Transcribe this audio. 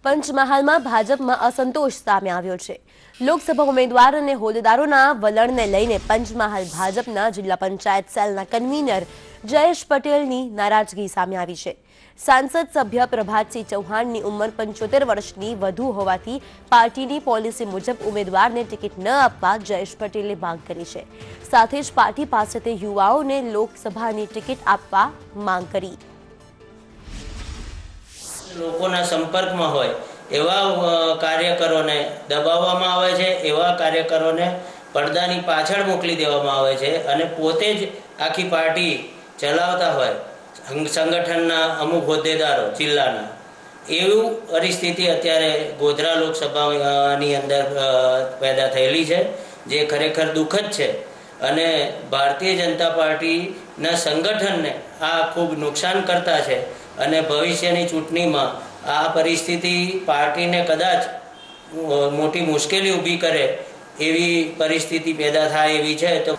પંચમહાલમાં ભાજપમાં અસંતોષ સામે આવ્યો છે। લોકસભા ઉમેદવાર અને હોદ્દેદારોના વલણને લઈને પંચમહાલ ભાજપના જિલ્લા પંચાયત સેલના કન્વીનર જયેશ પટેલની નારાજગી સામે આવી છે। સાંસદ સભ્ય પ્રભાતસિંહ ચૌહાણની ઉંમર 75 વર્ષની વધુ હોવાથી પાર્ટીની પોલિસી મુજબ ઉમેદવારને ટિકિટ ન આપવા જયેશ પટેલે માંગ કરી છે। સાથે જ પાર્ટી પાસેથી યુવાઓને લોકસભાની ટિકિટ આપવા માંગ કરી। લોકોના સંપર્કમાં હોય એવા કાર્યકરોને દબાવવામાં આવે છે, એવા કાર્યકરોને પડદાની પાછળ મોકલી દેવામાં આવે છે અને પોતે જ આખી પાર્ટી ચલાવતા હોય સંગઠનના અમુક હોદ્દેદારો જિલ્લાના, એવું પરિસ્થિતિ અત્યારે ગોધરા લોકસભાની અંદર પેદા થયેલી છે, જે ખરેખર દુઃખદ છે અને ભારતીય જનતા પાર્ટીના સંગઠનને આ ખૂબ નુકસાન કરતા છે અને ભવિષ્યની ચૂંટણીમાં આ પરિસ્થિતિ પાર્ટીને કદાચ મોટી મુશ્કેલી ઊભી કરે એવી પરિસ્થિતિ પેદા થાય એવી છે। તો